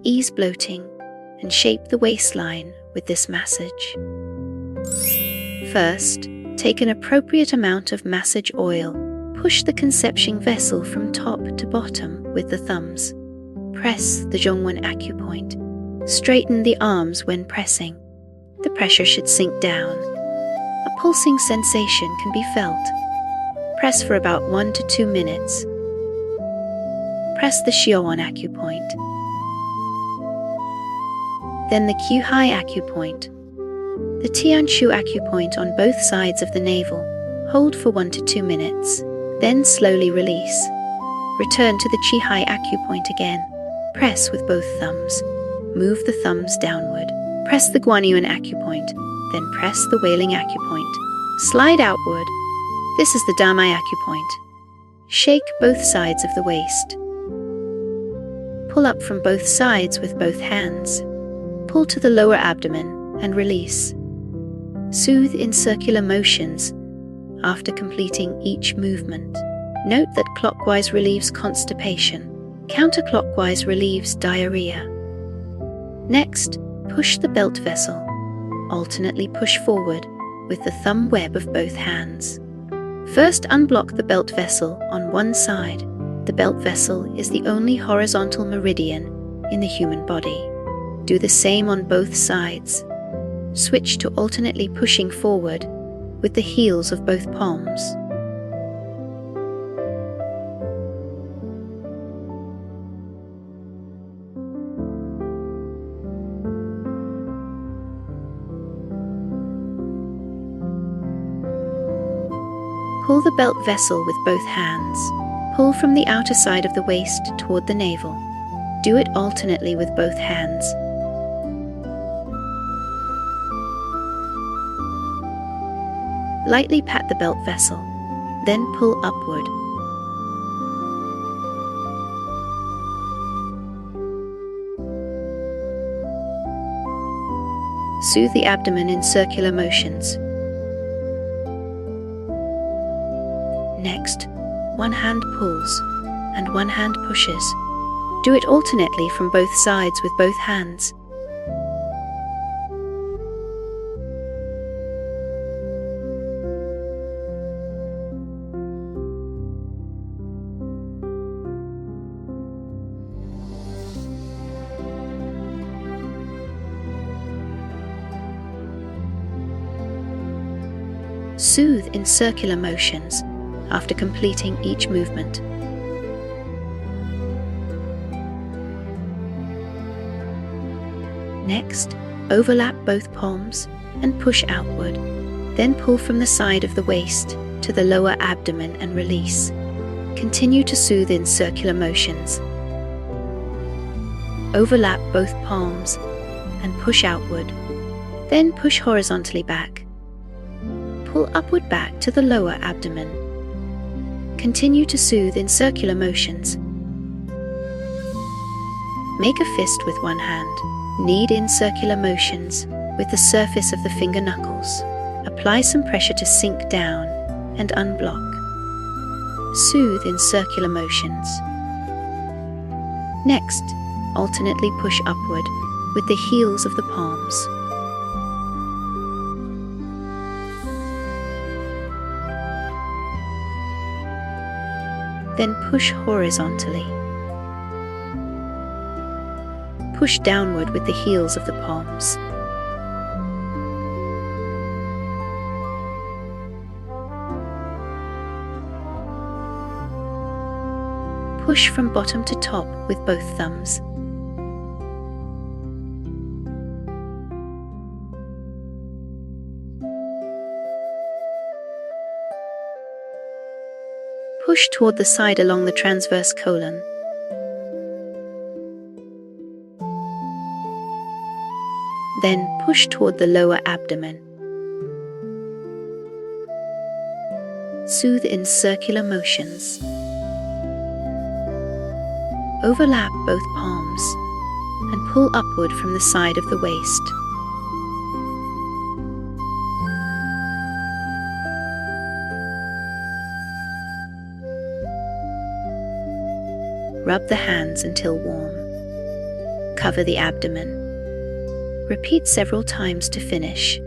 Ease bloating and shape the waistline with this massage. First, take an appropriate amount of massage oil. Push the conception vessel from top to bottom with the thumbs. Press the Zhongwen acupoint. Straighten the arms when pressing. The pressure should sink down. A pulsing sensation can be felt. Press for about 1 to 2 minutes. Press the Xiaoan acupoint. Then the Qihai acupoint. The Tianshu acupoint on both sides of the navel. Hold for 1 to 2 minutes. Then slowly release. Return to the Qihai acupoint again. Press with both thumbs. Move the thumbs downward. Press the Guanyuan acupoint. Then press the Wailing acupoint. Slide outward. This is the Damai acupoint. Shake both sides of the waist. Pull up from both sides with both hands. Pull to the lower abdomen and release. Soothe in circular motions after completing each movement. Note that clockwise relieves constipation. Counterclockwise relieves diarrhea. Next, push the belt vessel. Alternately push forward with the thumb web of both hands. First, unblock the belt vessel on one side. The belt vessel is the only horizontal meridian in the human body. Do the same on both sides. Switch to alternately pushing forward with the heels of both palms. Pull the belt vessel with both hands. Pull from the outer side of the waist toward the navel. Do it alternately with both hands. Lightly pat the belt vessel, then pull upward. Soothe the abdomen in circular motions. Next, one hand pulls and one hand pushes. Do it alternately from both sides with both hands. Soothe in circular motions after completing each movement. Next, overlap both palms and push outward. Then pull from the side of the waist to the lower abdomen and release. Continue to soothe in circular motions. Overlap both palms and push outward. Then push horizontally back. Pull upward back to the lower abdomen. Continue to soothe in circular motions. Make a fist with one hand. Knead in circular motions with the surface of the finger knuckles. Apply some pressure to sink down and unblock. Soothe in circular motions. Next, alternately push upward with the heels of the palms. Then push horizontally. Push downward with the heels of the palms. Push from bottom to top with both thumbs. Push toward the side along the transverse colon. Then push toward the lower abdomen. Soothe in circular motions. Overlap both palms and pull upward from the side of the waist. Rub the hands until warm. cover the abdomen. Repeat several times to finish.